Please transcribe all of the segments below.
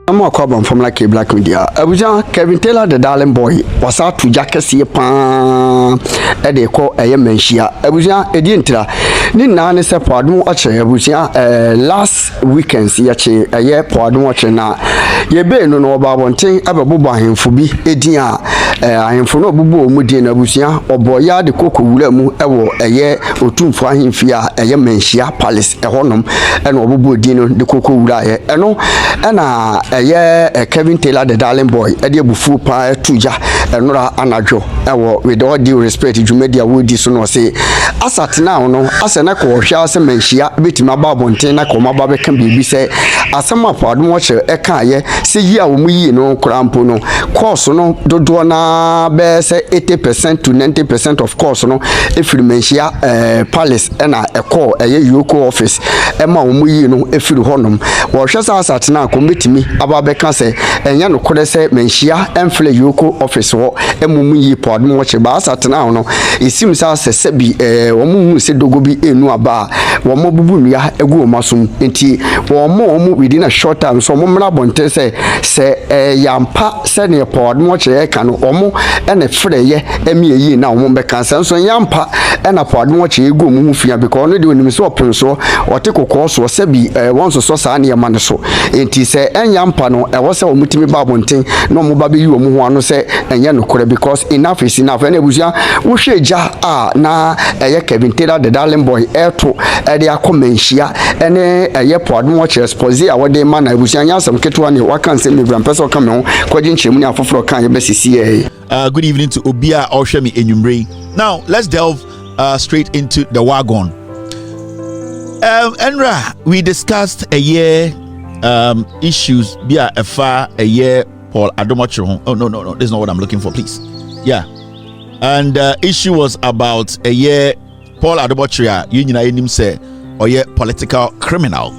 I'm a carbon from like a black media. Abuja Kevin Taylor the darling boy was out to Jackass pan at the call a Manhyia. Abuja Edintra. Nina is a pardon watcher. Abuja last weekend yache a year pardon watcher now. Ye be no about one thing about Buba him for be Edia. I am for no Bubu Mudin Abuja or Boya the Coco Wulemu ewo a year or two for him fear a Manhyia Palace a honum and Obubu Dino the Coco Wula and Kevin Taylor the darling boy edi bufu pa tuja enora anajo ewo with all due respect to media would so no say asat now no asena ko hwa ase Manhyia betima ba bonten na ko maba be kan bibi say asema pado wo che e kan ye se yi a wo mu yi no krampo no course no dodo na be say 80% to 90% of course no efiri Manhyia palace na e call eye yoko office e ma wo mu yi no efiri honom wo hwa sa asat na ko betimi ababeka se enya no kode se Manhyia emfle yoko office wo emumu yi podmo wo che ba asatena no esim sa se bi wo mu se dogo bi enu aba wo mo bubu nua egu o masum enti wo mo within a short time so mo mra bonte se yampa se ne podmo wo che ka no omo ene frɛ ye emi yi na wo be kan se so yampa ena podmo wo che egu mu fia because no de onim se opon so ote kokɔ so se bi won so sa ne yama no so enti se yampa no e wo se omutimi babonten no mo ba be yi omu ho ano se enye no kore because enough is enough na ebusia wo hweja na eye Kevin Taylor the darling boy eto e de akomanhyia ene eye podmo wo che expose a wo de ma na ebusia nya asem ketwa ne wakan se me gran person come ho kwaje nchemu ne afoforo kan ye besisi good evening to Obia Oshemi Enyumre. Now let's delve straight into the wagon. Enra, we discussed a year issues be a year Paul Adomochiro. Oh no, this is not what I'm looking for, please. Yeah. And issue was about a year Paul Adomochiro union him say or yeah political criminal.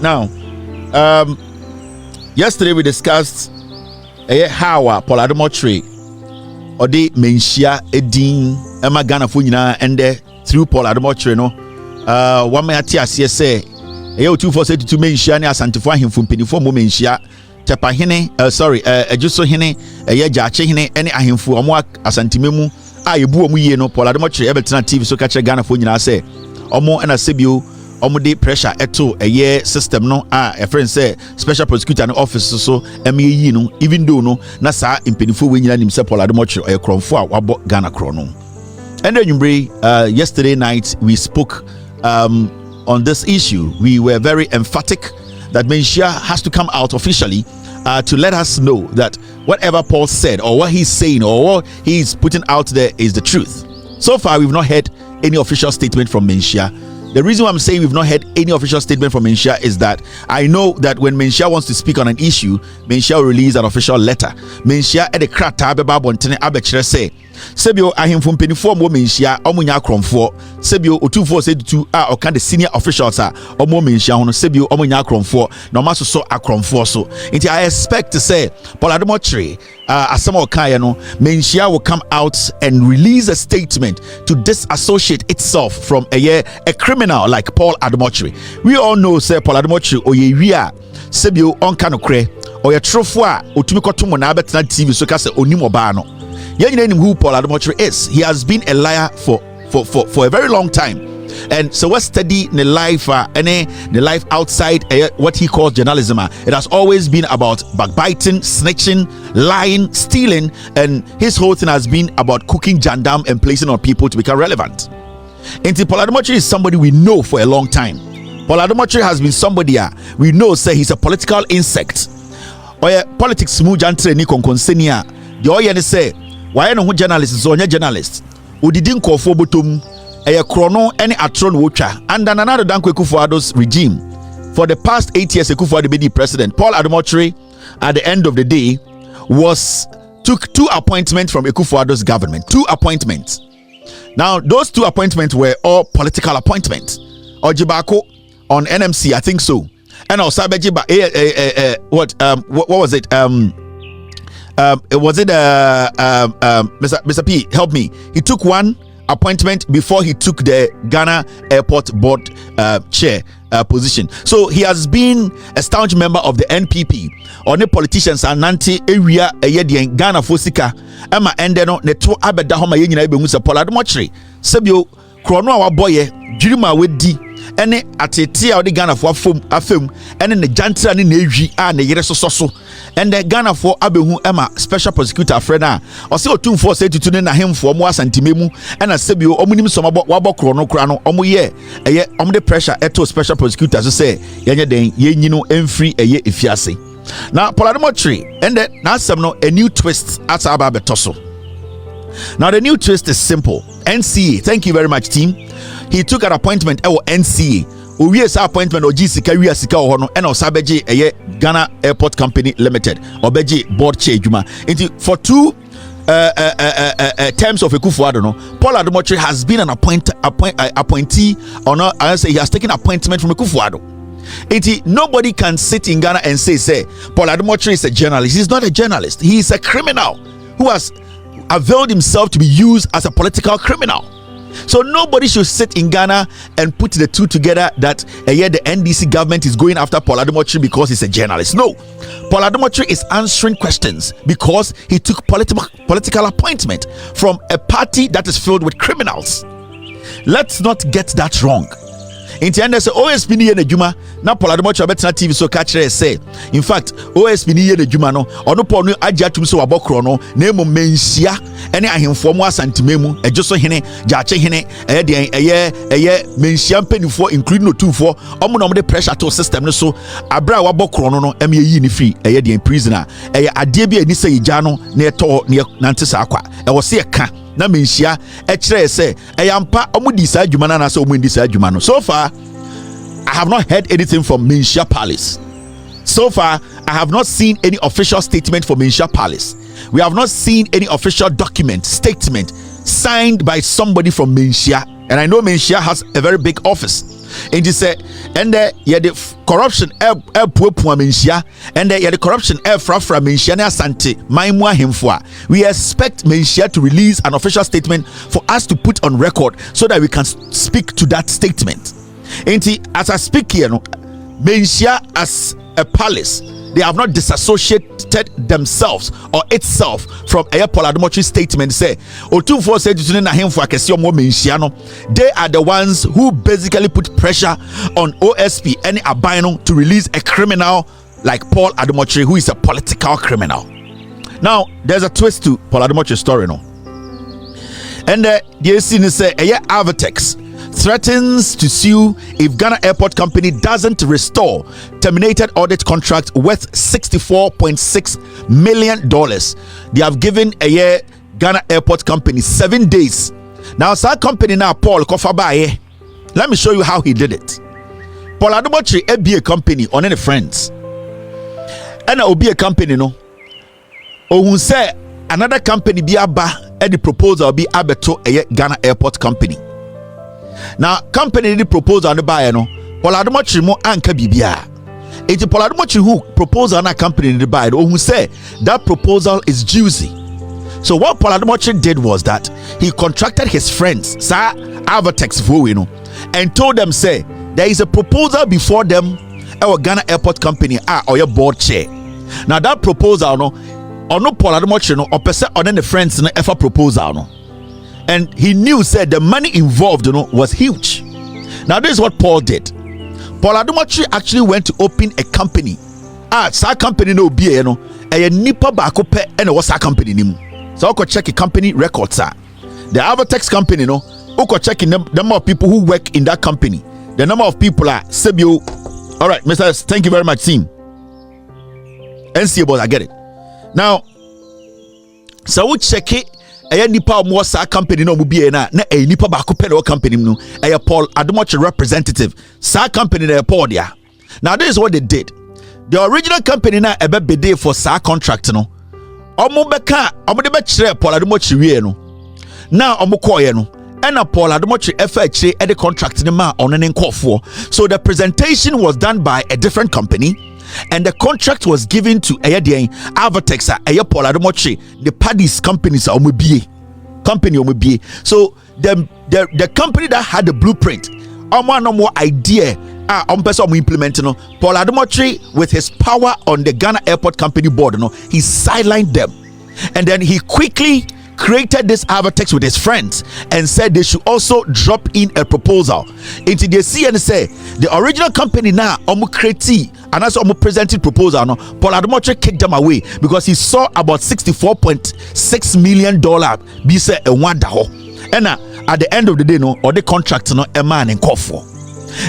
Now yesterday we discussed a year how Paul Adomochiro or the Manhyia edin Emma Ghana for and through Paul Adomochiro no one may atiasie say Eyo 2472 Manhyia ne asantifo ahemfo mpenifo mo Manhyia tepa hene ajuso hene jache hene ene ahemfo omo asantimemu a ebu omo yie no Paul Adomochiro ebetena TV so ka che Ghana fo nyina se omo na sebio omo de pressure eto system no a friend say special prosecutor no office so yi no even though no na sa mpenifo we nyina nim se Paul Adomochiro kromfo a wabo Ghana kro no. And then yesterday night we spoke on this issue. We were very emphatic that Manhyia has to come out officially to let us know that whatever Paul said or what he's saying or what he's putting out there is the truth. So far, we've not heard any official statement from Manhyia. The reason why I'm saying we've not heard any official statement from Manhyia is that I know that when Manhyia wants to speak on an issue, Manhyia will release an official letter. Manhyia at the krata abeba bontene abekire say sebio ahemfo mpenifo mo Manhyia omunya kromfo sebio otufo sedutu a oka the senior officials a omo Manhyia hono sebio omunya kromfo no maso so akromfo so nti I expect to say Paul Adomochiro asema oka no Manhyia will come out and release a statement to disassociate itself from a criminal like Paul Adomochiro. We all know say Paul Adomochiro oye wia sebio onka no kre oye trofo a otumi kotomo na abetena TV so ka se onim oba no. You know who Paul Adomochiro is. He has been a liar for a very long time. And so what's study the life the life outside what he calls journalism. It has always been about backbiting, snitching, lying, stealing, and his whole thing has been about cooking jandam and placing on people to become relevant. And Paul Adomochiro is somebody we know for a long time. Paul Adomochiro has been somebody we know say he's a political insect. Or politics smooth and training conconsenia. The oye say why no journalist so nya journalist odidi nkofo botom krono any atron wotwa and another Danko Akufo-Addo's regime for the past 8 years. Akufo-Addo be the president. Paul Adomochiro at the end of the day took 2 appointments from Akufo-Addo's government. 2 appointments. Now those 2 appointments were all political appointments. Ojibako on NMC, I think so, and also Bejiba what was it was it Mr. P, help me. He took 1 appointment before he took the Ghana Airport Board chair. position. So he has been a staunch member of the NPP. Or the politicians are nanti area eyedien Ghana Fosika. Emma endeno ne to abeda homa yenyina ebehu se Paul Ademochiri. Sebio krono a waboye dwirima wedi ene atete a odi Ghana fo afem ene ne jantra ne ewi a ne yere soso and the Ghana for abehu Emma special prosecutor friend a ose otumfo se tutu ne na hemfo mo asantememu ena sebio omunim so wabo krono kra no omo ye eye omo de pressure eto special prosecutor so say yenye den yenyi no emfiri eye efiase. Now Paul Ademochiri and then now some no a new twist at Ababa Betoso. Now the new twist is simple. NCA, thank you very much team. He took an appointment at NCA. Uwe sa appointment oji sika wi asika ho no ena osabeje eye Ghana Airport Company Limited obeje board chair juma. For two terms of Ekufuado no, Paul Ademochiri has been an appointee or no, I say he has taken appointment from Ekufuado. Nobody can sit in Ghana and say Paul Ademochiri is a journalist. He's not a journalist. He is a criminal who has availed himself to be used as a political criminal. So nobody should sit in Ghana and put the two together that the NDC government is going after Paul Ademochiri because he's a journalist. No, Paul Ademochiri is answering questions because he took political appointment from a party that is filled with criminals. Let's not get that wrong. In the end, they say OSP ni yene juma na Paul Ademochiri betina TV so catch say. In fact, OSP ni yene juma no ono Paul no agya tum so wabokro no na emu Manhyia ene ahemfo mo asantememu ejoso hene gyache hene eye Manhyia mpanifo including otumfo omo no de pressure to system no so abra wabokro no em yi ni free eye de prisoner eye ade bi ani say gya no na eto na ntesa akwa e wo se ka na Manhyia ekire se eyampa omudi sa adwuma na so omudi sa adwuma no. So far I have not heard anything from Manhyia Palace. So far I have not seen any official statement from Manhyia Palace. We have not seen any official statement signed by somebody from Manhyia, and I know Manhyia has a very big office. And he said, and the corruption Manhyia, and the corruption from Manhyia na asante maimwa himfwa. We expect Manhyia to release an official statement for us to put on record so that we can speak to that statement. And as I speak here, Manhyia as a palace, they have not disassociated themselves or itself from Paul Ademochiri's statement. Say, Otumfo said na hemfo akese omo Manhyia no. They are the ones who basically put pressure on OSP and Abino to release a criminal like Paul Ademochiri, who is a political criminal. Now, there's a twist to Paul Ademochiri's story, no. And the scene say Avatex threatens to sue if Ghana Airport Company doesn't restore terminated audit contract worth $64.6 million. They have given Ghana Airport Company 7 days. Now, that company now, Paul Kofabaye, let me show you how he did it. Paul Ademochiri be a company on any friends. And it will be a company, no. Or who say another company be aba and the proposal be abeto Ghana Airport Company. Now, company the proposal on the buyer no, Paul Ademochiri mo anka bibia. It's Paul Ademochiri who proposed on a company in the buyer or who say that proposal is juicy. So what Paul Ademochiri did was that he contracted his friends, Sir Avatex Vowino, and told them, say, there is a proposal before them, our Ghana Airport Company, or your board chair. Now that proposal no, or no Paul Ademochiri no, or person or then the friends no ever proposal no. And he knew, said the money involved was huge. Now this is what Paul did. Paul Ademochiri actually went to open a company. Sa company no be a nipa baako pe and was a company nim. So I could check a company records. The Avatex company no, I could check the number of people who work in that company. The number of people are Sebio. All right, Mr. Thank you very much, team. NCA boss, I get it. Now, so we check it. Nipa mo sa company no be na nipa ba ko pe no company no Paul Ademochiri representative sa company na Paul dia. Now this is what they did. The original company na ebe bid for sa contract no omo beka omo de be kire Paul Ademochiri wie no na omo koye no na Paul Ademochiri efa kire e the contract ni ma ono ne nkofo. So the presentation was done by a different company, and the contract was given to Avatex, Paul Ademochiri, the parties companies are company. So the company that had the blueprint, no more idea person implement no Paul Adomotri with his power on the Ghana Airport Company board no he sidelined them, and then he quickly created this Avatex with his friends and said they should also drop in a proposal into the CN say the original company now create and as presented proposal no Paul Adomotri kicked them away because he saw about $64.6 million be say a wonder ho and at the end of the day no or the contract no a man in call for.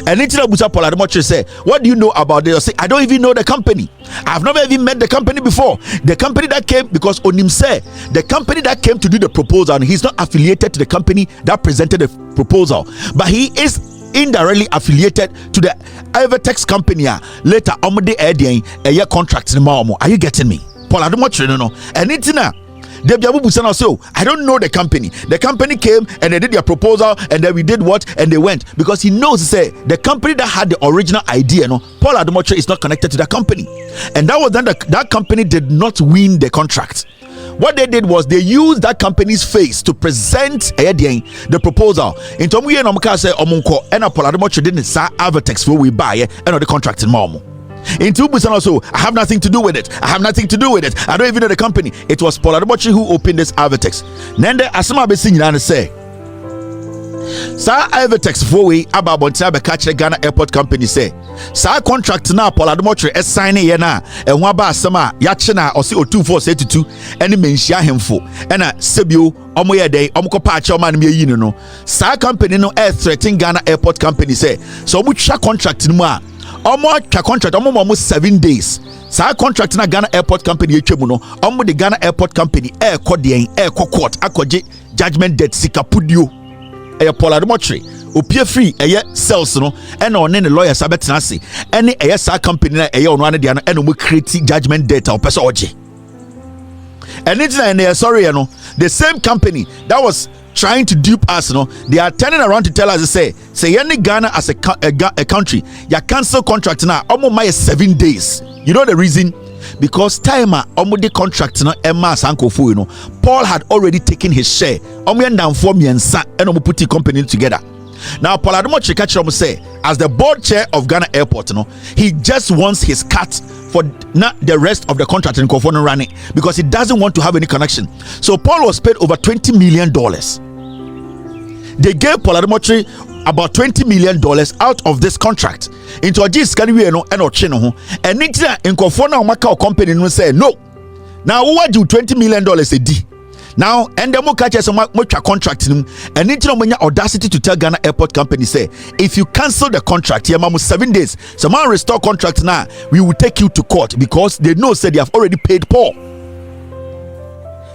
And it's Paul Adomotri say, what do you know about this? I say, I don't even know the company. I've never even met the company before. The company that came, because Onim said, the company that came to do the proposal, and he's not affiliated to the company that presented the proposal, but he is indirectly affiliated to the Avatex company. Later, a contract. Are you getting me? Paul Adomotri, no. And it's now. I don't know the company. The company came and they did their proposal, and then we did what, and they went because he knows. Say the company that had the original idea, no, Paul Adomotri is not connected to that company, and that was then that company did not win the contract. What they did was they used that company's face to present the proposal. In Tomu ye no mka say omunko and Paul Adomotri didn't say Avatex for we buy and the contract in Momo. In 2% also, I have nothing to do with it. I have nothing to do with it. I don't even know the company. It was Paul Adomotri who opened this Avatex. Nende asama be sing and say, Sa Avatex for we about Bontia catch the Ghana Airport Company say, Sa contract now Paul Adomotri is signing yena and waba sama yachena or see 2482 any Manhyia him for and a Sebio omoye day omko patch man me no. Sa company no air threatening Ghana Airport Company say, so much contract no contract almost 7 days. Sa contract na Ghana Airport Company no the Ghana Airport Company air court akoje judgment debt sikapudio Paul Adomotri opie free sales no and on the lawyer sabetena se any sa company na on one de and we create judgment debt or person oje. And it's sorry the same company that was trying to dupe us, they are turning around to tell us, say any Ghana as a country, your cancel contract now, almost 7 days. You know the reason? Because timer, the contract now, Emma Sankofu, Paul had already taken his share. Down for me and put the company together. Now, Paul Adomotri say, as the board chair of Ghana Airport, he just wants his cut for not the rest of the contract in Kofono running because he doesn't want to have any connection. So Paul was paid over $20 million. They gave Paul Adomotri about $20 million out of this contract into a G's can we and Ochino and in Kofono Macau company no say no. Now what do $20 million a D? Now, and the more catches some contract and it's no audacity to tell Ghana Airport Company say if you cancel the contract here, 7 days, someone restore contract now, we will take you to court because they know said they have already paid Paul.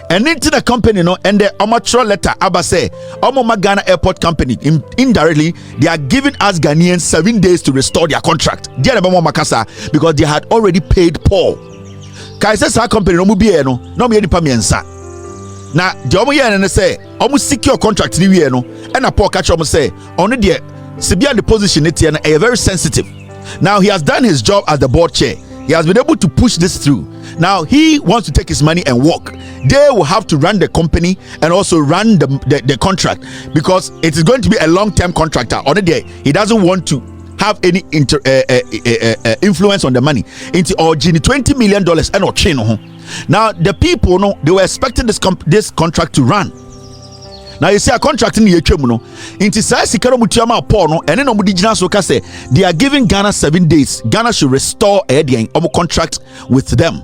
And into the company and the amateur letter Abba say Ghana Airport Company indirectly they are giving us Ghanaians 7 days to restore their contract. Because they had already paid Paul. Kaisa our company no be no me pamiensa. Now, the omo say almost secure contract ni we and a Paul catch say only the Sibia the position it a very sensitive. Now he has done his job as the board chair. He has been able to push this through. Now he wants to take his money and walk. They will have to run the company and also run the contract because it is going to be a long-term contractor. On the day he doesn't want to have any influence on the money. Into $20 million and or chain. Now the people they were expecting this contract to run. Now you see a contract in the into Sikaro Mutiama Porno and then Omudijina Soka say they are giving Ghana 7 days. Ghana should restore a contract with them.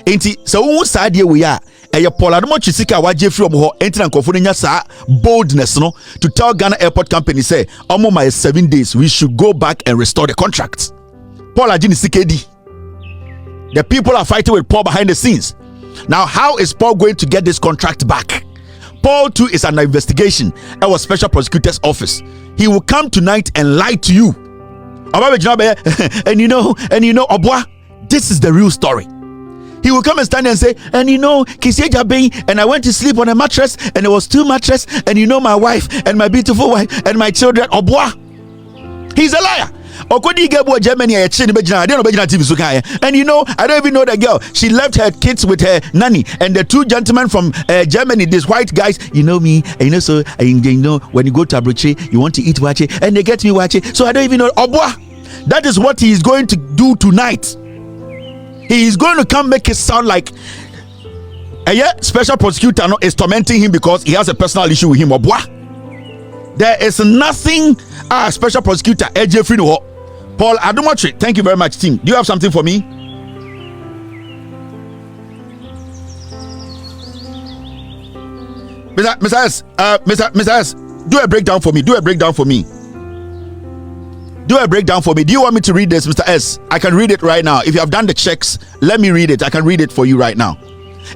Inti so who side we are Paul Adomotri sika wa Jeffrey omo ho enti na nkofo nya sa boldness no to tell Ghana Airport Company say omo my 7 days we should go back and restore the contract. Paul Ajini Sikedi. The people are fighting with Paul behind the scenes. Now how is Paul going to get this contract back? Paul too is under investigation at our special prosecutor's office. He will come tonight and lie to you. And you know, Obwa, this is the real story. He will come and stand and say, and you know, Kisieja Bing, and I went to sleep on a mattress, and there was 2 mattresses, and you know my wife, and my beautiful wife, and my children. Obwa, he's a liar. Okodi Gabo Germany, and you know, I don't even know the girl. She left her kids with her nanny, and the 2 gentlemen from Germany, these white guys. You know me, and you know, so you know when you go to Abuchi, you want to eat wache, and they get me wache. So I don't even know. Obwa. That is what he is going to do tonight. He is going to come make it sound like special prosecutor is tormenting him because he has a personal issue with him. There is nothing special prosecutor Jeffrey Paul Adumatri. Thank you very much, team. Do you have something for me? Mr. S, do a breakdown for me. Do a breakdown for me. Do you want me to read this, Mr. S? I can read it right now. If you have done the checks, let me read it. I can read it for you right now.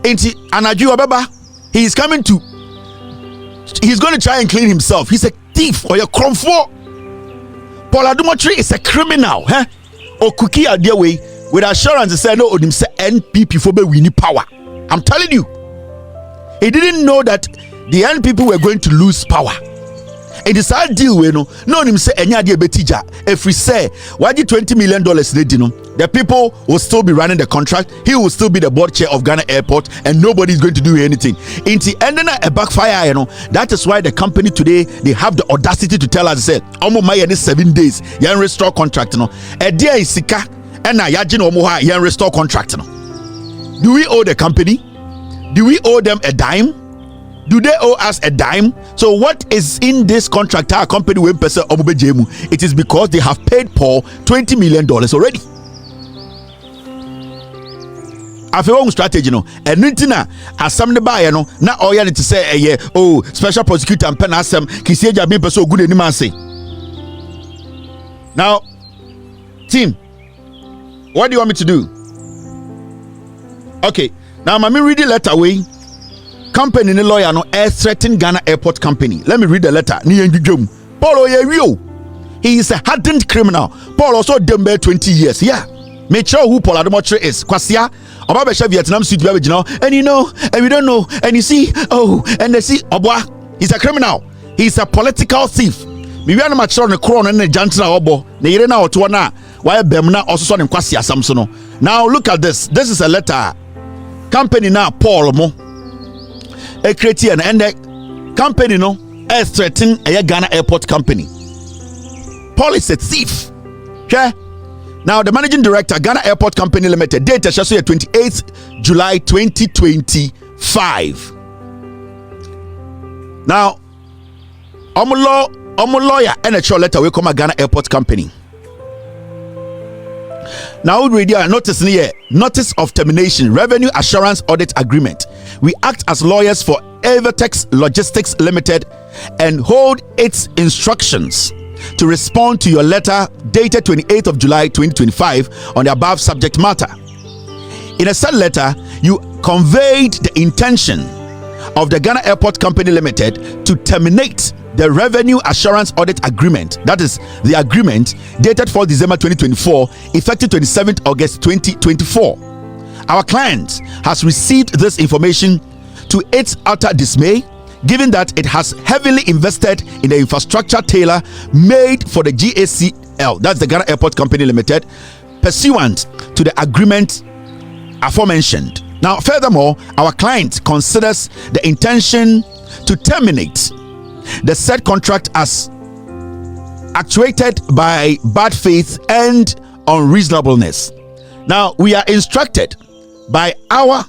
Anaju Ababa, he's going to try and clean himself. He's a thief or a cromfo. Paul Adumatri is a criminal. Or cookie way with assurance to say no, him say NPP for winning power. I'm telling you. He didn't know that the NPP were going to lose power. It is our deal with no him say any idea betija. If we say why the $20 million the people will still be running the contract. He will still be the board chair of Ghana Airport, and nobody is going to do anything. Into ending a backfire, that is why the company today they have the audacity to tell us say, "Omo my 7 days, you restore contract A day is sika, and na yajin omo you restore contract Do we owe the company? Do we owe them a dime? Do they owe us a dime? So what is in this contract? Our company will pay it is because they have paid Paul $20 million already. After one strategy, and Nintina, as some the buyer, not all you need to say, special prosecutor and penasem, Kisija being so good in say. Now, team, what do you want me to do? Okay, now, let me read the letter away. Company in the lawyer threatened Ghana Airport Company. Let me read the letter. Paul he is a hardened criminal. Paul also done 20 years. Yeah. Make sure who Paul Adumatri is. Kwasia, Obabesha Vietnam Suit, and we don't know, and you see, and they see, he's a criminal. He's a political thief. We are not sure on the crown and the Jantina Obo. They are now to one. Why Bemna also saw him Kwasia Samsono. Now look at this. This is a letter. Company now Paul Mo. A Christian and the company threatening a Ghana Airport Company. Paul is a thief. Okay? Now the managing director, Ghana Airport Company Limited, date shall say 28th July 2025. Now, lawyer and a letter will come a Ghana Airport Company. Now we read here notice of termination, revenue assurance audit agreement. We act as lawyers for Evertex Logistics Limited and hold its instructions to respond to your letter dated 28th of July 2025 on the above subject matter. In a said letter, you conveyed the intention of the Ghana Airport Company Limited to terminate the revenue assurance audit agreement, that is the agreement dated 4 December 2024, effective 27th August 2024. Our client has received this information to its utter dismay, given that it has heavily invested in the infrastructure tailor made for the GACL, that's the Ghana Airport Company Limited, pursuant to the agreement aforementioned. Now, furthermore, our client considers the intention to terminate the said contract as actuated by bad faith and unreasonableness. Now, we are instructed by our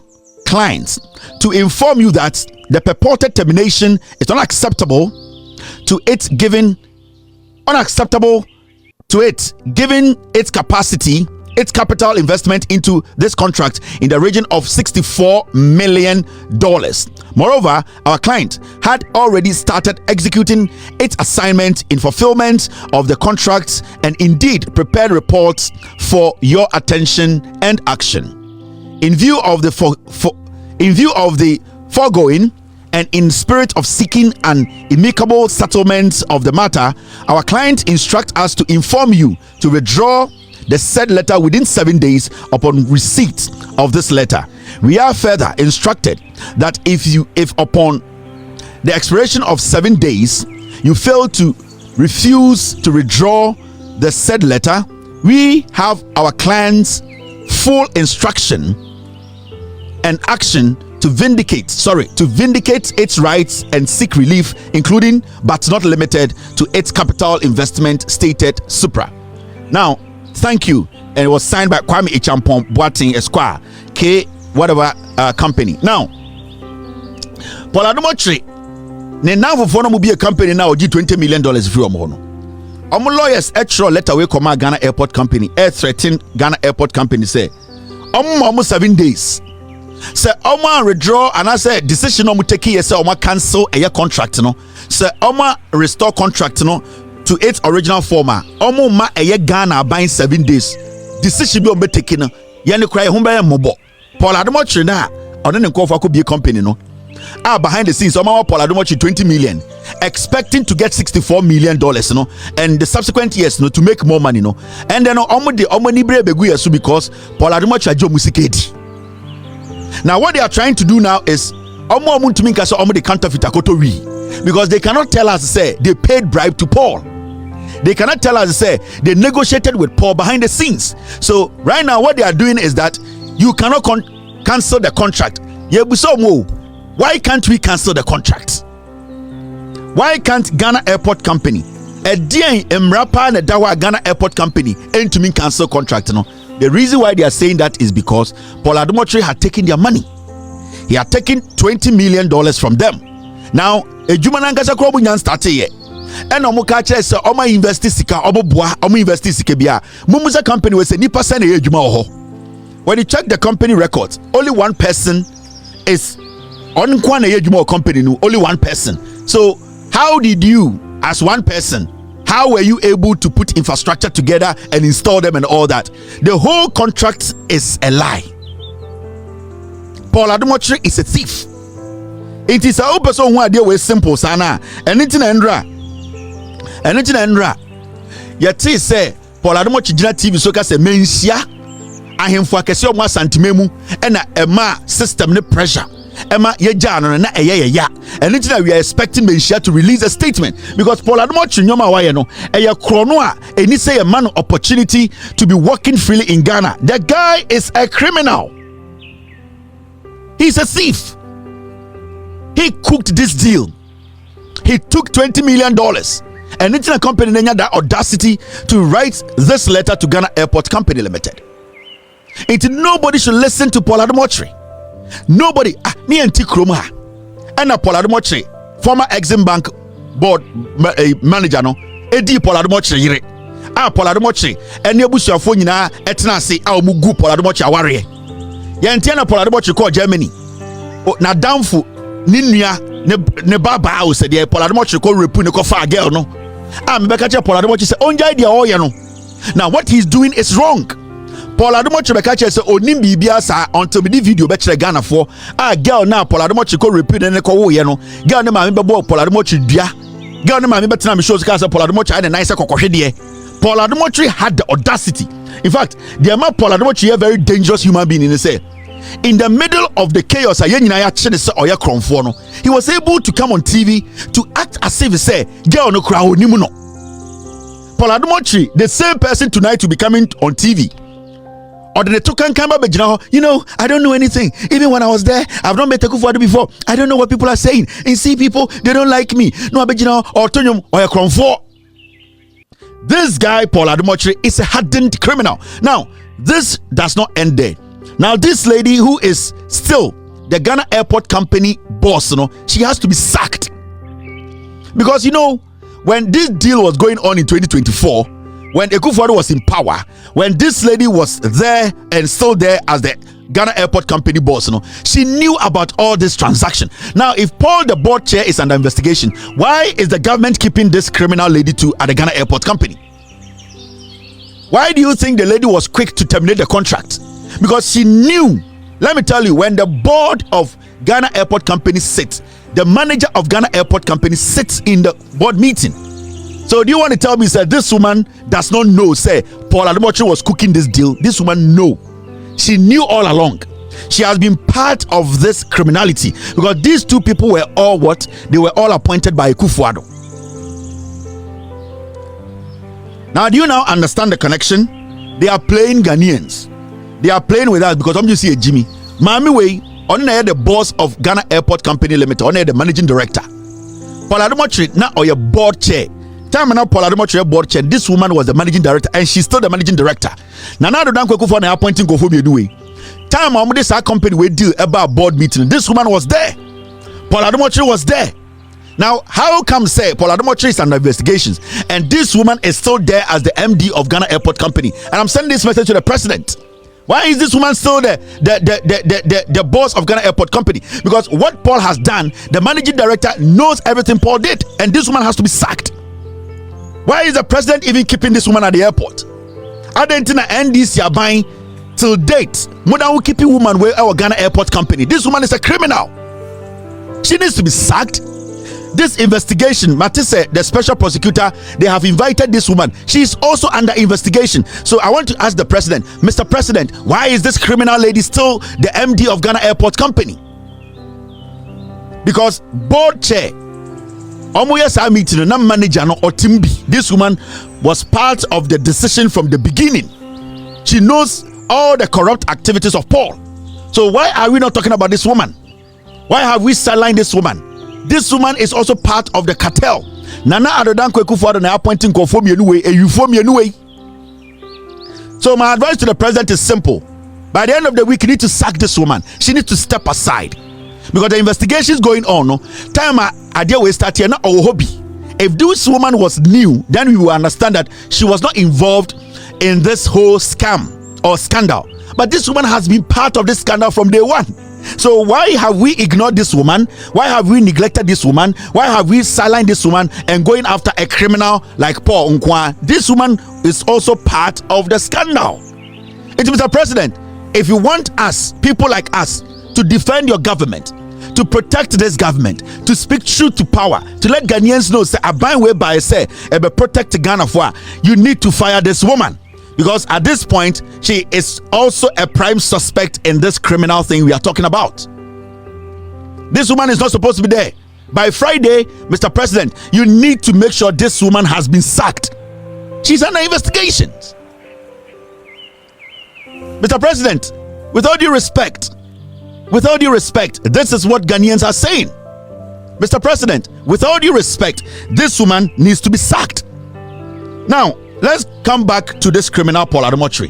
clients to inform you that the purported termination is unacceptable to it given its capacity, its capital investment into this contract in the region of $64 million. Moreover, our client had already started executing its assignment in fulfillment of the contracts and indeed prepared reports for your attention and action. In view of the foregoing, and in spirit of seeking an amicable settlement of the matter, our client instructs us to inform you to withdraw the said letter within 7 days upon receipt of this letter. We are further instructed that if upon the expiration of 7 days you fail to refuse to withdraw the said letter, we have our client's full instruction and action to vindicate its rights and seek relief, including but not limited to its capital investment stated supra. Now, thank you, and it was signed by Kwame Echampong Boateng Esquire, K whatever company. Now, Paul Adumotre, ne now for no be a company now $20 million free omo. Omo lawyers extra letter we come Ghana Airport Company, threaten Ghana Airport Company say, omo 7 days. Say omo withdraw and I say decision omo take here say omo cancel a contract no. Say omo restore contract no to its original former. Omo ma a Ghana buying 7 days. Decision be omo taking no. Yene cry home by mobo. Paul Adumotre na on the call for could be a company no. Behind the scenes, Paul Adumotre 20 million, expecting to get $64 million, no, and the subsequent years, no, to make more money, no, and then because Paul Adumotre ajo musikedi. Now what they are trying to do now is the counterfeiter because they cannot tell us say they paid bribe to Paul. They cannot tell us say they negotiated with Paul behind the scenes. So right now what they are doing is that you cannot cancel the contract. Why can't we cancel the contract? Why can't Ghana Airport Company, a Mrapa and a Dawa Ghana Airport Company, and to me cancel contract? No, the reason why they are saying that is because Paul Adumotre had taken their money. He had taken $20 million from them. Now, a Jumanangasa Krobunyan started here. And Omukache said, Oma investi sika, Obobua, Omu investi sikebia. Mumuza company was a nipa sene ye juma oho. When you check the company records, only one person is on Kwana ye juma company, no, only one person. So, how did you, as one person, how were you able to put infrastructure together and install them and all that? The whole contract is a lie. Paul Adumotre is a thief. It is a whole person who idea was simple, sana. And it's an Endra. Yet say Paul Adumotre Jina TV so say Manhyia ahemfo akese omo asantememu na ema system ne pressure ema yeja no na eya and it's we are expecting Manhyia to release a statement because Paul Adumotre nyoma waye no eye krono a eni say a man opportunity to be working freely in Ghana. The guy is a criminal. He's a thief. He cooked this deal. He took $20 million. And it's a company that had audacity to write this letter to Ghana Airport Company Limited. Nobody should listen to Paul Adumotre. Nobody. Me and Tikroma. And Paul Adumotre, former Exim Bank board manager, no. Edi Paul Adumotre yire. Paul Adumotre. And Yabusu phone na etna say mugu Paul Adumotre aware. Yantiana Paul Adumotre call Germany. Na downful ninua ne baba o said Paul Adumotre ko repu ne ko fa girl no. Me beka che Paul Adumotre say onja dia o ye no. Now what he's doing is wrong. Paul Adumotre beka che say onim bibia sa until me di video be kire Ghana for girl na Paul Adumotre ko repu ne ko wo ye no. Girl ne ma me bebo Paul Adumotre dua. Girl ne ma me betena me show say Paul Adumotre had a nice kokohwe de. Paul Adumotre had the audacity. In fact, the amount Paul Adumotre a very dangerous human being in the say. In the middle of the chaos, he was able to come on TV to act as if he said, Paul Adumotre, the same person tonight to be coming on TV. Or the token camera, I don't know anything. Even when I was there, I've not met Akufo-Addo before. I don't know what people are saying. And see people, they don't like me. No, or Tonyum or a Kronfo. This guy, Paul Adumotre, is a hardened criminal. Now, this does not end there. Now, this lady who is still the Ghana Airport Company boss, she has to be sacked. Because, when this deal was going on in 2024, when Akufo-Addo was in power, when this lady was there and still there as the Ghana Airport Company boss, she knew about all this transaction. Now, if Paul, the board chair, is under investigation, why is the government keeping this criminal lady at the Ghana Airport Company? Why do you think the lady was quick to terminate the contract? Because she knew, let me tell you, when the board of Ghana Airport Company sits, the manager of Ghana Airport Company sits in the board meeting. So do you want to tell me, sir, this woman does not know, say, Paul Adumotre was cooking this deal? This woman, no. She knew all along. She has been part of this criminality because these two people were all what? They were all appointed by Akufo-Addo. Now, do you now understand the connection? They are playing Ghanaians. They are playing with us because I'm just here, Jimmy. Mami Way, on the boss of Ghana Airport Company Limited, on the managing director. Paul Adumotre, now or your board chair. time now Paul Ademotre board chair, this woman was the managing director, and she's still the managing director. Nana Addo Dankwa Akufo na appointing go for me do we. Time this our company we deal about board meeting. This woman was there. Paul Ademotre was there. Now, how come say Paul Ademotre is under investigations and this woman is still there as the MD of Ghana Airport Company? And I'm sending this message to the president. Why is this woman still the boss of Ghana Airport Company? Because what Paul has done, the managing director knows everything Paul did, and this woman has to be sacked. Why is the president even keeping this woman at the airport? Adentina NDC are buying till date. More than we keeping woman with our Ghana Airport Company. This woman is a criminal. She needs to be sacked. This investigation, Matisse, the special prosecutor, they have invited this woman. She is also under investigation. So I want to ask the president, Mr. President, why is this criminal lady still the MD of Ghana Airport Company? Because board chair, meeting, manager, or Timbi, this woman was part of the decision from the beginning. She knows all the corrupt activities of Paul. So why are we not talking about this woman? Why have we sidelined this woman? This woman is also part of the cartel. Nana Addo Dankwa Akufo na appointing conform anyway, and you form anyway. So my advice to the president is simple. By the end of the week, you need to sack this woman. She needs to step aside. Because the investigation is going on. No? Time idea we start here, not our hobby. If this woman was new, then we will understand that she was not involved in this whole scam or scandal. But this woman has been part of this scandal from day one. So why have we ignored this woman? Why have we neglected this woman? Why have we silenced this woman and going after a criminal like Paul Nkwa? This woman is also part of the scandal. It's Mr. President, if you want us, people like us, to defend your government, to protect this government, to speak truth to power, to let Ghanaians know, say, abide whereby say, protect Ghana for, you need to fire this woman. Because at this point, she is also a prime suspect in this criminal thing we are talking about. This woman is not supposed to be there. By Friday, Mr. President, you need to make sure this woman has been sacked. She's under investigations. Mr. President, with all due respect, this is what Ghanaians are saying. Mr. President, with all due respect, this woman needs to be sacked. Now, let's come back to this criminal Paul Ademotre.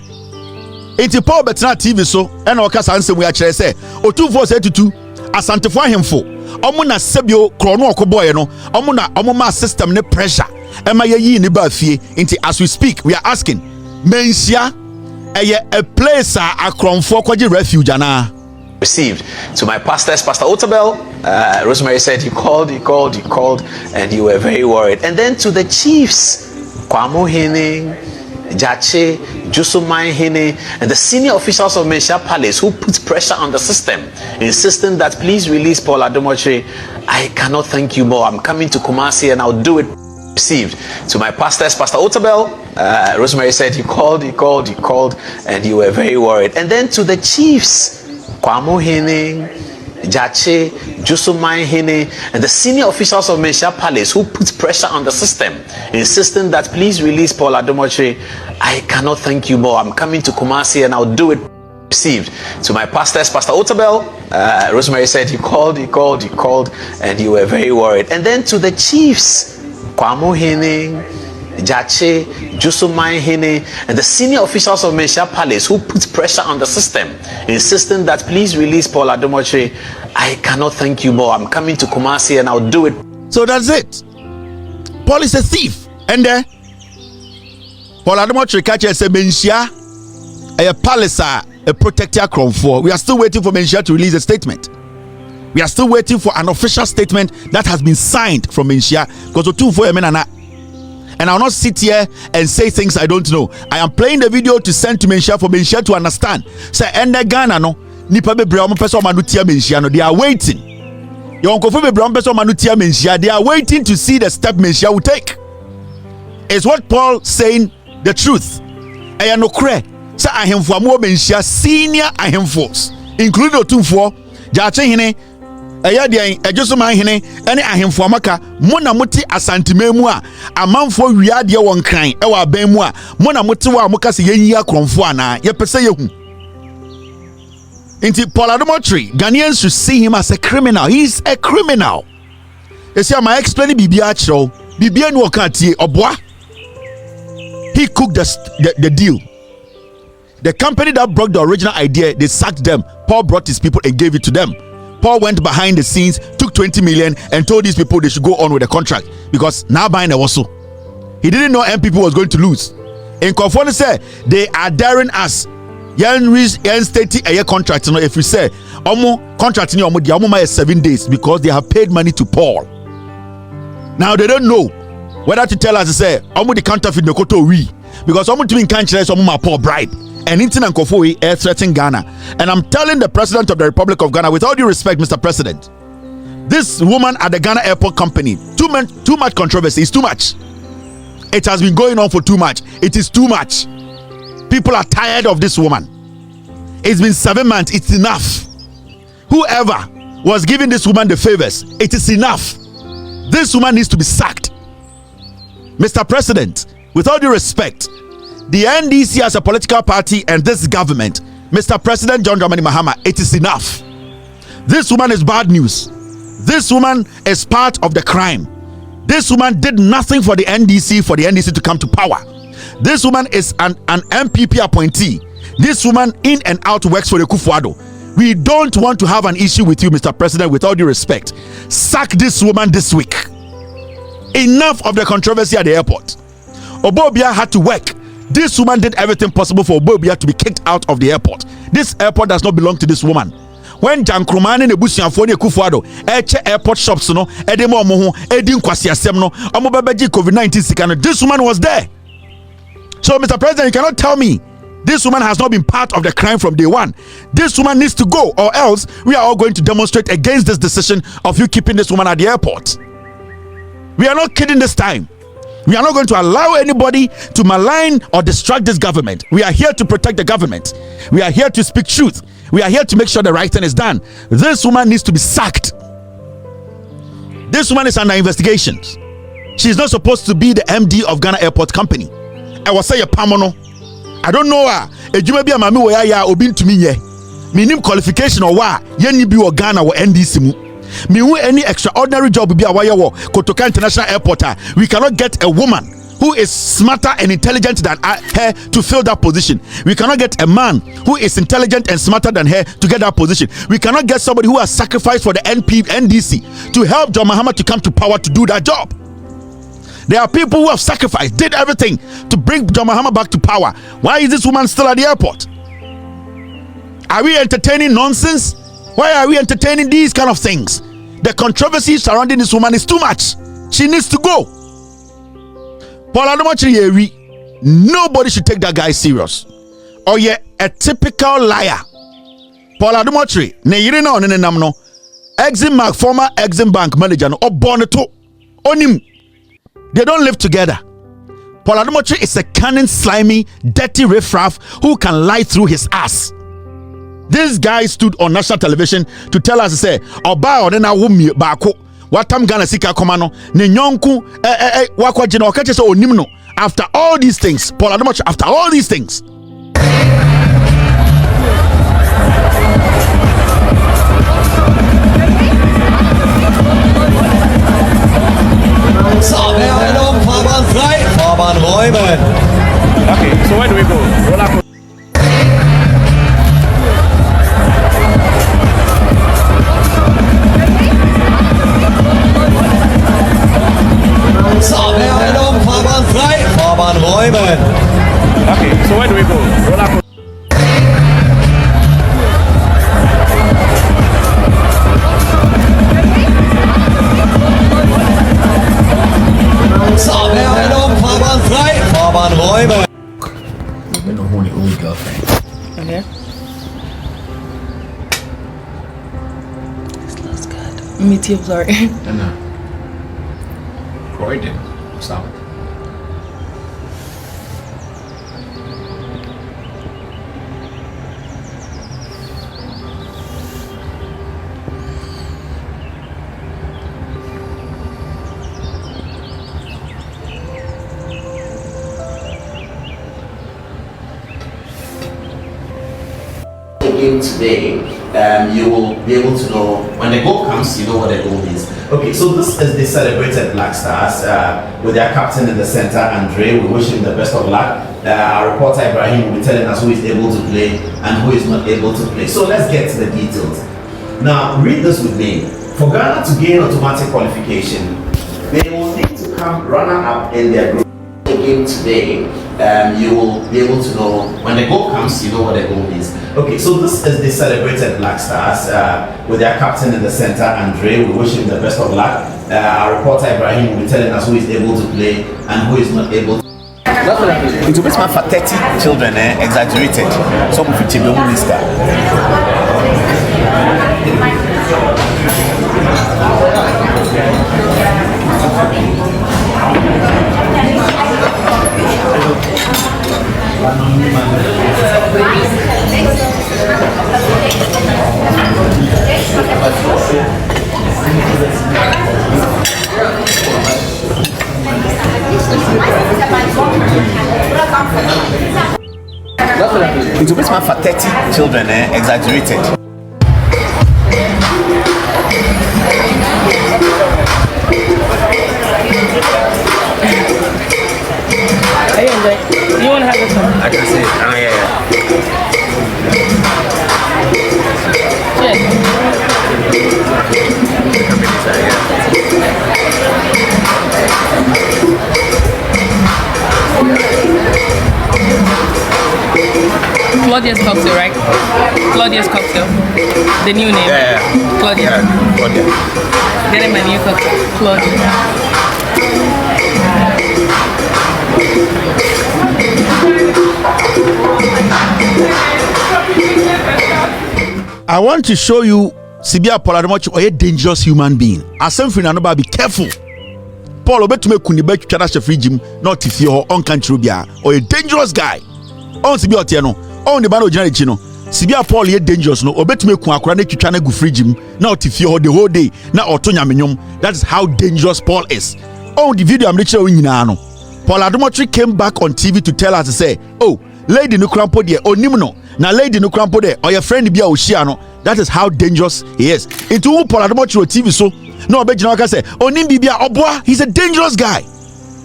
Enti Paul betena TV so ena okasa ansem we a kire say otufo say tutu asantefo ahemfo omo na sebio krono okoboye no omo ma system ne pressure ema yeyi ni ba fie. Enti as we speak we are asking Manhyia a place akronfo kwaji refuge ana received. To my pastors, Pastor Otabel, Rosemary said you called, and you were very worried. And then to the chiefs, Kwamo Hene, Jache, Jusumai Hene, and the senior officials of Manhyia Palace who put pressure on the system, insisting that please release Paul Ademotre. I cannot thank you more. I'm coming to Kumasi and I'll do it. Received. To my pastors, Pastor Otabel, Rosemary said you called, and you were very worried. And then to the chiefs, Kwamo Hene, Jache, Jusumai Hene, and the senior officials of Manhyia Palace who put pressure on the system, insisting that please release Paul Ademotre. I cannot thank you more. I'm coming to Kumasi and I'll do it. Received. To my pastors, Pastor Otabel, Rosemary said you called, and you were very worried. And then to the chiefs, Kwamo Hene, Jache, Jusumai Hene, and the senior officials of Manhyia Palace who put pressure on the system, insisting that please release Paul Ademotre. I cannot thank you more. I'm coming to Kumasi and I'll do it. So that's it. Paul is a thief. And then Paul Ademotre catches and say Manhyia a palace a protector crown for. We are still waiting for Manhyia to release a statement. We are still waiting for an official statement that has been signed from Manhyia, because the two for and I'll not sit here and say things I don't know. I am playing the video to send to Manhyia for Manhyia to understand. Say, ende Ghana no, nipa bebre omo person manu tia Manhyia no. They are waiting. Your uncle bebre omo person manu tia Manhyia. They are waiting to see the step Manhyia will take. Is what Paul saying the truth? Eya no kre. Say ahemfo amo Manhyia senior ahemfos, including otumfo, Jache Hene, eya dian Jusumai Hene, ene ahemfo amaka mo na muti asantememu a amanfo wiade won kran e wa ban mu a mo na muti wa mo kase yenyi akromfo ana ye pese yehu. Inti Paul Ademotre, Ghanaians should see him as a criminal. He's a criminal. You see, am I explaining bibia chiro? Bibia no kantie obwa. He cooked the deal. The company that brought the original idea, they sacked them. Paul brought his people and gave it to them. Paul went behind the scenes, took 20 million and told these people they should go on with the contract because now buying a also. He didn't know MPP was going to lose. In Conform said they are daring us. Yan state a contract. If we say contract in 7 days because they have paid money to Paul. Now they don't know whether to tell us to say the counterfeit no koto we because to be can't Paul bribe. And Intin and Kofoi air threatening Ghana. And I'm telling the president of the Republic of Ghana, with all due respect, Mr. President, this woman at the Ghana Airport Company, too much controversy. It's too much. It has been going on for too much. It is too much. People are tired of this woman. It's been 7 months. It's enough. Whoever was giving this woman the favors, it is enough. This woman needs to be sacked. Mr. President, with all due respect, the NDC as a political party and this government, Mr. President John Dramani Mahama, it is enough. This woman is bad news. This woman is part of the crime. This woman did nothing for the NDC to come to power. This woman is an MPP appointee. This woman in and out works for the Kufuado. We don't want to have an issue with you, Mr. President, with all due respect. Sack this woman this week. Enough of the controversy at the airport. Obobia had to work. This woman did everything possible for Obobia to be kicked out of the airport. This airport does not belong to this woman. When Jan Krumani and Ebusianfoni Kufuado airport shops no edemo mo edin kwasi asem no omobebeji COVID-19 sikano, this woman was there. So Mr. President, you cannot tell me this woman has not been part of the crime from day one. This woman needs to go, or else we are all going to demonstrate against this decision of you keeping this woman at the airport. We are not kidding this time. We are not going to allow anybody to malign or distract this government. We are here to protect the government. We are here to speak truth. We are here to make sure the right thing is done. This woman needs to be sacked. This woman is under investigation. She is not supposed to be the MD of Ghana Airport Company. I was say a pamono. I don't know why. Ejuma bi amami wo ya obi ntumi nye. Minim qualification or why yeni bi wo Ghana wo NDC mu. Me who any extraordinary job be a wire war Kotoka International Airport. We cannot get a woman who is smarter and intelligent than her to fill that position. We cannot get a man who is intelligent and smarter than her to get that position. We cannot get somebody who has sacrificed for the NDC to help John Mahama to come to power to do that job. There are people who have sacrificed, did everything to bring John Mahama back to power. Why is this woman still at the airport? Are we entertaining nonsense? Why are we entertaining these kind of things? The controversy surrounding this woman is too much. She needs to go. Nobody should take that guy serious. Or yeah, a typical liar. Paul Adumochiri, ne yiri na one nenam no. Exim Bank, former Exim Bank manager no oboneto onim. They don't live together. Paul Adumochiri is a cunning, slimy, dirty riffraff who can lie through his ass. This guy stood on national television to tell us, say, Oba onena wumi bako. Watam Ghana sika komano. Ne nyonku wakwa jina wakache so onimno. After all these things, Paul Adumochiri, after all these things. Okay, so where do we go? Roller coaster. Okay, so where do we go? Roller coaster. Okay. This looks good. Me too, sorry. No. Croydon. Stop. Again today you will be able to know when the goal comes, you know what the goal is. Okay, so this is the celebrated Black Stars with their captain in the center, Andre. We wish him the best of luck. Our reporter Ibrahim will be telling us who is able to play and who is not able to play. So let's get to the details. Now, read this with me. For Ghana to gain automatic qualification, they will need to come runner-up in their group. The game today, you will be able to know when the goal comes, you know what the goal is. Okay, so this is the celebrated Black Stars with their captain in the center, Andre. We wish him the best of luck. Our reporter Ibrahim will be telling us who is able to play and who is not able to. It will be for 30 children, exaggerated. Some of it will be It will be for 30 children, exaggerated. You want to have this one? I can see it. Oh, yeah. Claudia's cocktail, right? Claudia's cocktail. The new name. Yeah. Claudia. Yeah. Claudia. Getting my new cocktail. Claudia. I want to show you Sibia Paul Ademochi or a dangerous human being. Asemfri na no ba be careful. Paul obetume kunibe twara shefri jim not if you on country bia or a dangerous guy. On Sibia otie no, on the bano general no. Sibia Paul ye dangerous no obetume kun akora na twitwa na gu free jim not if you the whole day na oto nyamenyom. That is how dangerous Paul is. On the video I'm lecture nyina no. Paul Ademochi came back on TV to tell us to say, "Oh, lady no krampo de onim no. Na lady no krampo de or your friend bia oshia no." That is how dangerous he is. Into Paul Ademochi TV so no obejina ka say onim bibia oboa, he's a dangerous guy.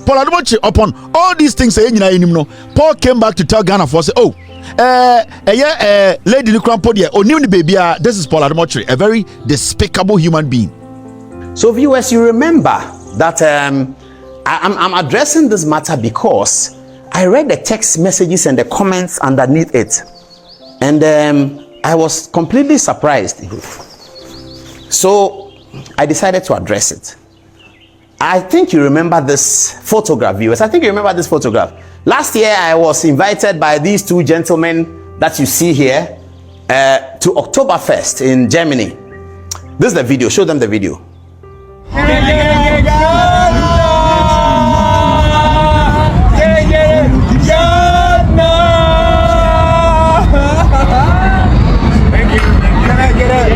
Paul Ademochi upon all these things say nyina enim no. Paul came back to tell Ghana for say, "Oh, lady no krampo de onim ni bibia." This is Paul Ademochi, a very despicable human being. So viewers, you remember that I'm addressing this matter because I read the text messages and the comments underneath it, and I was completely surprised. So I decided to address it. I think you remember this photograph, viewers. I think you remember this photograph. Last year, I was invited by these two gentlemen that you see here to Oktoberfest in Germany. This is the video. Show them the video.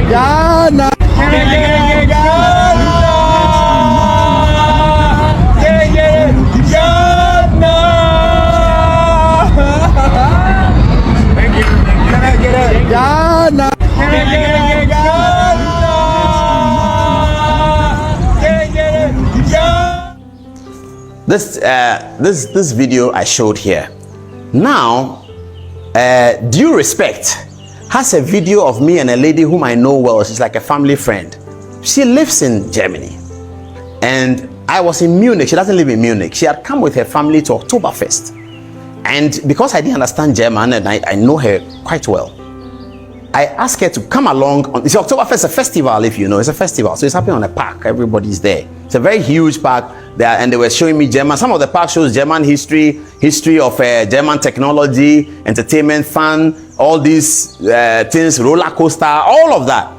Ghana. Ghana. This video I showed here. Now, due respect has a video of me and a lady whom I know well. She's like a family friend. She lives in Germany, and I was in Munich. She doesn't live in Munich. She had come with her family to Oktoberfest, and because I didn't understand German and I know her quite well, I asked her to come along. It's Oktoberfest is a festival, if you know. It's a festival, so it's happening on a park. Everybody's there. It's a very huge park there, and they were showing me German. Some of the park shows German history of German technology, entertainment, fun, all these things, roller coaster, all of that.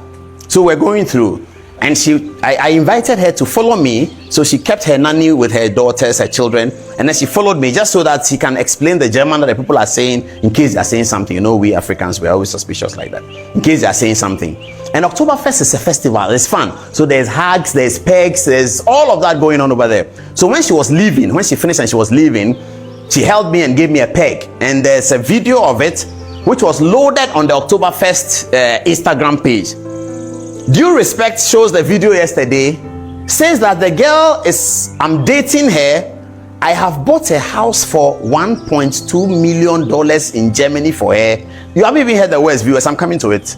So we're going through, and I invited her to follow me. So she kept her nanny with her daughters, her children, and then she followed me just so that she can explain the German that the people are saying in case they are saying something. You know, we Africans, we're always suspicious like that. In case they are saying something. And Oktoberfest is a festival. It's fun. So there's hugs, there's pegs, there's all of that going on over there. So when she was leaving, when she finished and she was leaving, she held me and gave me a peg. And there's a video of it which was loaded on the Oktoberfest Instagram page. Due Respect shows the video yesterday, says that the girl is, I'm dating her. I have bought a house for $1.2 million in Germany for her. You haven't even heard the words, viewers. I'm coming to it.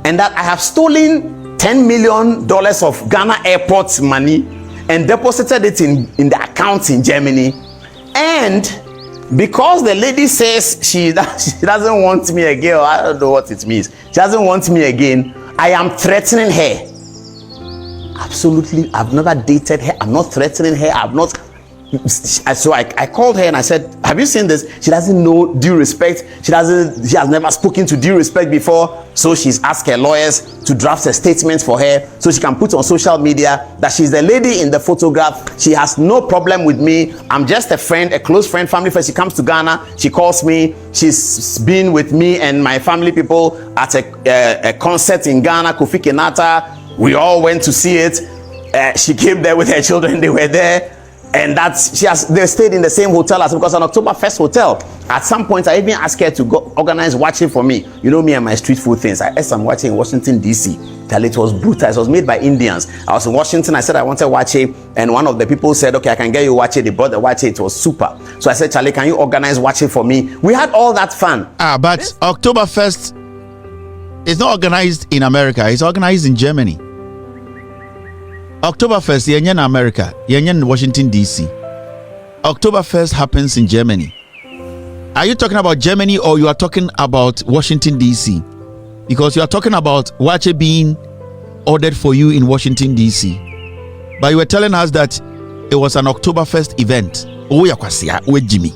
And that I have stolen $10 million of Ghana airport money and deposited it in the account in Germany. And because the lady says she doesn't want me again, I don't know what it means. She doesn't want me again. I am threatening her. Absolutely, I've never dated her. I'm not threatening her. I've not. So I called her and I said, have you seen this? She doesn't know Due Respect. She has never spoken to Due Respect before. So she's asked her lawyers to draft a statement for her so she can put on social media that she's the lady in the photograph. She has no problem with me. I'm just a friend, a close friend, family friend. She comes to Ghana. She calls me. She's been with me and my family people at a concert in Ghana, Kofi Kenata. We all went to see it. She came there with her children. They were there. And they stayed in the same hotel as, because an Oktoberfest hotel. At some point, I even asked her to go organize watching for me. You know me and my street food things. I ate some watching in Washington, D.C. Till it was brutal. It was made by Indians. I was in Washington. I said I wanted watching, and one of the people said, okay, I can get you watching. They brought the watching. It was super. So I said, Charlie, can you organize watching for me? We had all that fun. But Oktoberfest is not organized in America. It's organized in Germany. Oktoberfest, yenye in America, yenye in Washington, D.C. Oktoberfest happens in Germany. Are you talking about Germany or you are talking about Washington, D.C.? Because you are talking about Wache being ordered for you in Washington, D.C. But you were telling us that it was an Oktoberfest event. Oh, yakwasia, with Jimmy.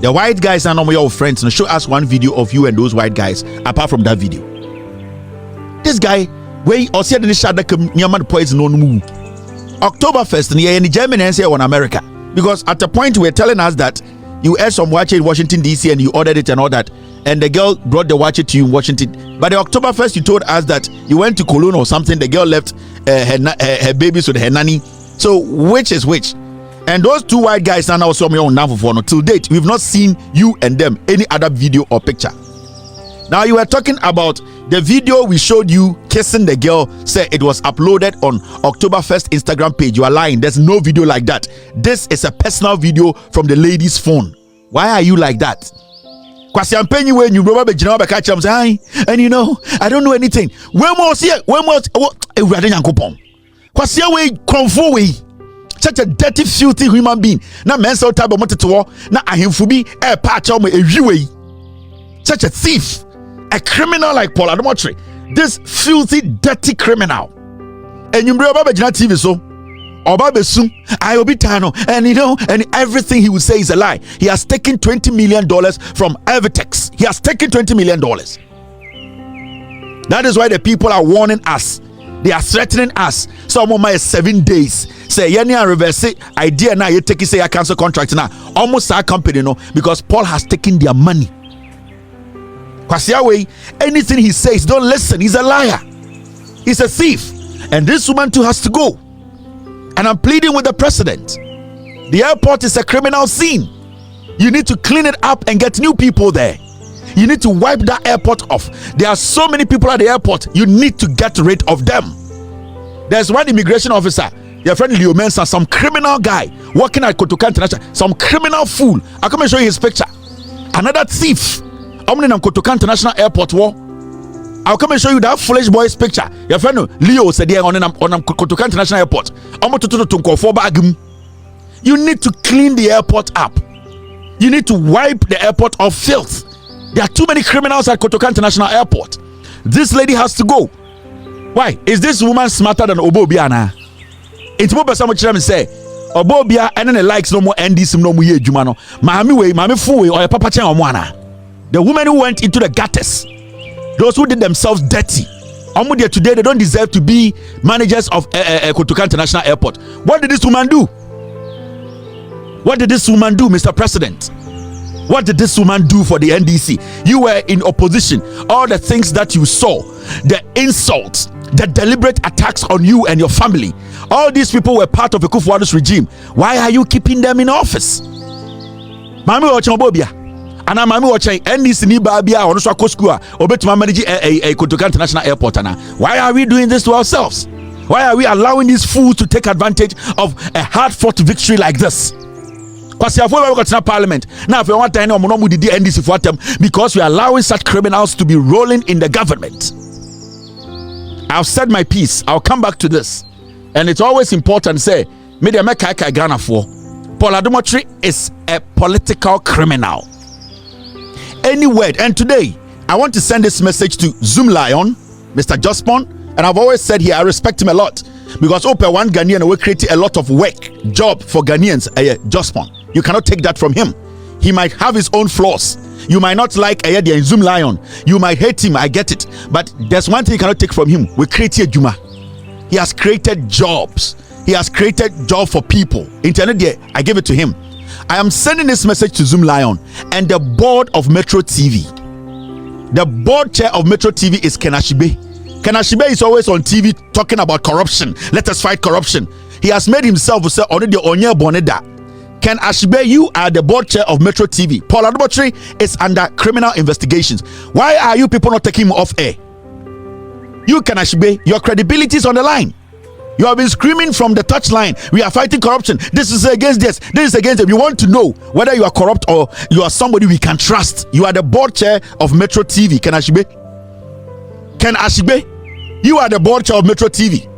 The white guys are not your friends. Now show us one video of you and those white guys apart from that video. This guy, where or see the shot that Nyaman poison on move. Oktoberfest in Germany and say on America. Because at the point we were telling us that you ate some watch in Washington DC and you ordered it and all that, and the girl brought the watch to you in Washington. But the Oktoberfest you told us that you went to Cologne or something, the girl left her babies with her nanny. So which is which? And those two white guys are now some on now for till date. We've not seen you and them any other video or picture. Now you were talking about the video we showed you kissing the girl, say it was uploaded on Oktoberfest Instagram page. You are lying. There's no video like that. This is a personal video from the lady's phone. Why are you like that? Kwasi I'm paying you when you remember and you know, I don't know anything. When was here? When was Kwasi we konfo we. Such a dirty, filthy human being. Na mental type of motor na ahimfubi patch on me. Such a thief. A criminal like Paul Adamotri, this filthy, dirty criminal. And you remember TV so Obabesu, I will be Tano, and you know, and everything he would say is a lie. He has taken $20 million from Evertex. He has taken $20 million. That is why the people are warning us. They are threatening us. Some of my 7 days. Say, Yenya reverse it. Idea now you take it, say I cancel contract now. Almost our company, no, because Paul has taken their money. Kwasiawe, anything he says, don't listen. He's a liar. He's a thief. And this woman too has to go. And I'm pleading with the president. The airport is a criminal scene. You need to clean it up and get new people there. You need to wipe that airport off. There are so many people at the airport. You need to get rid of them. There's one immigration officer, your friend Leo Mensa, some criminal guy working at Kotoka International, some criminal fool. I'll come and show you his picture. Another thief. I'm in Kotoka International Airport. I'll come and show you that foolish boy's picture. Your friend Leo said here on Kotoka International Airport. You need to clean the airport up. You need to wipe the airport of filth. There are too many criminals at Kotoka International Airport. This lady has to go. Why? Is this woman smarter than Obobiana? It's more person which say Obobia and then the likes no more NDC no more jumano. Mami fuwe or papa chen omwana. The women who went into the gutters, those who did themselves dirty, today they don't deserve to be managers of Kotoka International Airport. What did this woman do? What did this woman do, Mr. President? What did this woman do for the NDC? You were in opposition. All the things that you saw, the insults, the deliberate attacks on you and your family, all these people were part of the Kufuor's regime. Why are you keeping them in office? Mami Ochobobia. And I'm watching NDC ni babia or no school obetuma manage a Kotoka International Airport. Why are we doing this to ourselves? Why are we allowing these fools to take advantage of a hard-fought victory like this? Because Parliament now, if you want to NDC for them, because we are allowing such criminals to be rolling in the government. I've said my piece. I'll come back to this, and it's always important to say, media make Ghana for Paul Adomotri is a political criminal. Any word, and today I want to send this message to Zoom Lion, Mr. Jospon. And I've always said here, I respect him a lot because Open one Ghanaian will create a lot of work, job for Ghanaians. Jospon, you cannot take that from him. He might have his own flaws. You might not like the Zoom Lion. You might hate him. I get it. But there's one thing you cannot take from him. We create a Juma. He has created jobs. He has created job for people. Internet there, I give it to him. I am sending this message to Zoom Lion and the board of Metro TV. The board chair of Metro TV is Kenashibe. Kenashibe is always on TV talking about corruption. Let us fight corruption. He has made himself say already Onye Boneda. Ken Ashibe, you are the board chair of Metro TV. Paul Adomotri is under criminal investigations. Why are you people not taking him off air? You Ken Ashibe, your credibility is on the line. You have been screaming from the touchline. We are fighting corruption. This is against this. This is against them. We want to know whether you are corrupt or you are somebody we can trust. You are the board chair of Metro TV. Ken Ashibe. Ken Ashibe. You are the board chair of Metro TV.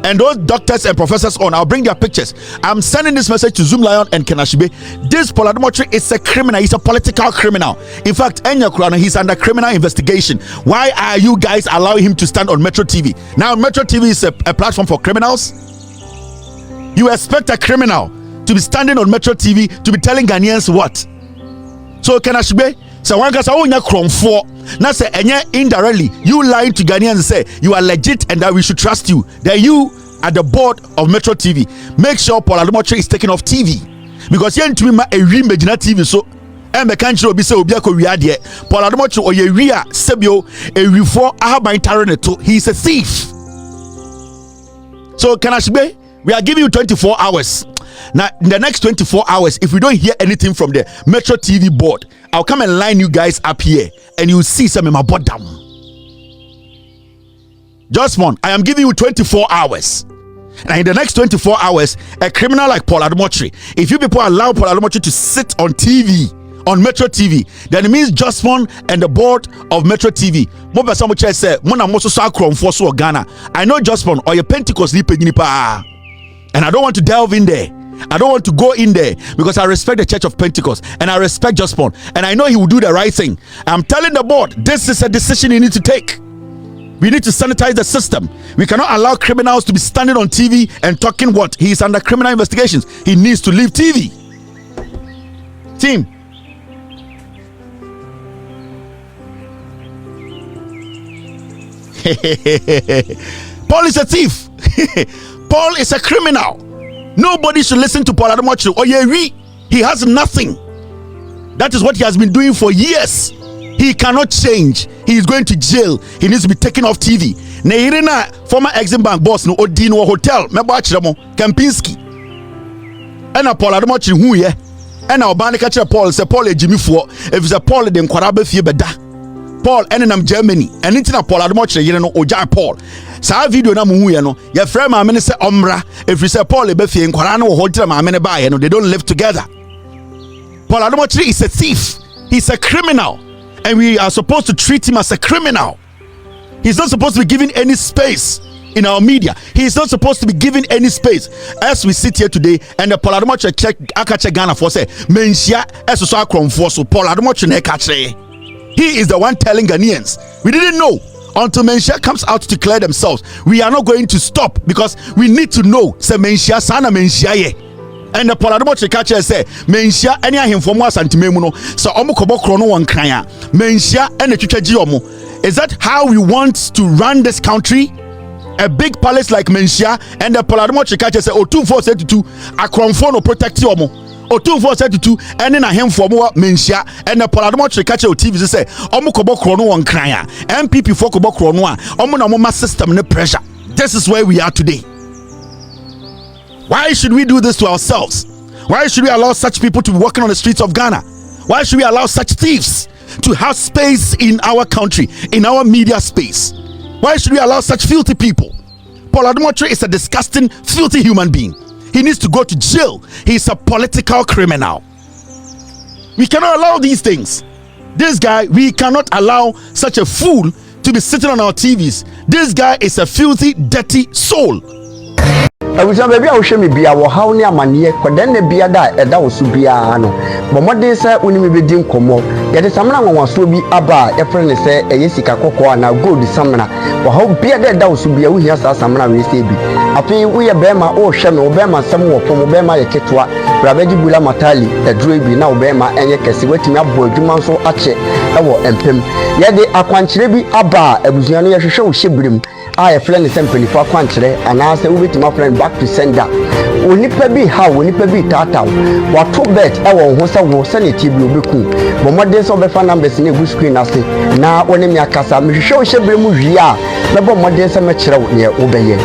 And those doctors and professors I'll bring their pictures. I'm sending this message to Zoom Lion and Ken Ashibe. This Paul Adomotri is a criminal. He's a political criminal. In fact, Enya Kurana, he's under criminal investigation. Why are you guys allowing him to stand on Metro TV? Now, Metro TV is a platform for criminals. You expect a criminal to be standing on Metro TV to be telling Ghanaians what? So, Ken Ashibe, so one guy say, now say indirectly you lying to Ghanaians and say you are legit and that we should trust you. That you are the board of Metro TV. Make sure Paul Adomotri is taken off TV because you to me a re-imagine TV so and the country will be say obiako wiade. Paul Adomotri or ye ria sebio a reform ahaban tareneto. He is a thief. So Ken Ashibe, we are giving you 24 hours. Now, in the next 24 hours, if we don't hear anything from the Metro TV board, I'll come and line you guys up here and you'll see some in my bottom. Just one, I am giving you 24 hours. And in the next 24 hours, a criminal like Paul Adomotri, if you people allow Paul Adomotri to sit on TV, on Metro TV, then it means just one and the board of Metro TV. I know just one or your Pentecost and I don't want to delve in there. I don't want to go in there because I respect the Church of Pentecost and I respect Jospon and I know he will do the right thing. I'm telling the board, this is a decision you need to take. We need to sanitize the system. We cannot allow criminals to be standing on TV and talking what? He is under criminal investigations. He needs to leave TV. Team. Paul is a thief. Paul is a criminal. Nobody should listen to Paul Adomotri. Oh yeah, he has nothing. That is what he has been doing for years. He cannot change. He is going to jail. He needs to be taken off TV. Neirina, former Exim Bank boss, no Odino Hotel, Mebachamo, Kempinski. And a Paul Adomotri who ye. And our band catcher Paul say Paul Jimmy for if it's a Paul then Kwarabe Fiebeda. Paul and Germany and it's not Paul Adomotri, you know, Oja Paul. Sa video na muhu ye no your friend ma me say omra if you say Paul ebe fie nkwara na wo hotel ma me ba ye no they don't live together. Paul Adomotri is a thief. He's a criminal and we are supposed to treat him as a criminal. He's not supposed to be given any space in our media. He's not supposed to be given any space. As we sit here today and the Paul Adomotri check akache Ghana for say Manhyia esoso akromfo so Paul Adomotri na kache. He is the one telling Ghanaians. We didn't know until Manhyia comes out to declare themselves. We are not going to stop because we need to know. Say Manhyia sana Manhyia ye. And the Paul Adomotri catcher say Manhyia any ahim for more santimemu no. So omo kobo krono wan kranya. Manhyia and the twitwaji omo. Is that how we want to run this country? A big palace like Manhyia and the Paul Adomotri catcher say O2472 akromfo no protect you omo. O2472 and then a him for more Manhyia and the Paul Adomotri catch your TV say omo kobo krono wan kranya MPP for kobo krono a omo na mo system ne pressure. This is where we are today. Why should we do this to ourselves? Why should we allow such people to be walking on the streets of Ghana? Why should we allow such thieves to have space in our country, in our media space? Why should we allow such filthy people? Paul Adumotre is a disgusting, filthy human being. He needs to go to jail. He's a political criminal. We cannot allow these things. This guy, we cannot allow such a fool to be sitting on our TVs. This guy is a filthy, dirty soul. Abuja baby a wohwe me bia wo haw ne amane kodan na bia da eda wo so bia no bomode se woni me bedi nkomo ye de samna nwanwaso bi aba e frɛ ne se eye sika kokko na gold samna wo haw bia da eda wo so bia wo hia sa samna we se bi afi wo ye bema wo hwe me wo bema sam wo pom wo bema ye ketwa brabaji bula matali eduro bi na wo bema enye kese watimi abo adwuma nso ache e wo empem ye de akwankyere bi aba abusua no ye hwehwe wo hyebrim a ye frɛ ne se mpanifo akwankyere anaase wo betima frɛ back to sender onipa bi ha onipa bi tata wato bet e wo ho se wo se ne tibli obeku bomode so befa numbers ne gu screen ase na woni mi akasa me hwehwe wo hyebrim wi a mebo modde se me kyerɛ wo ne wo beye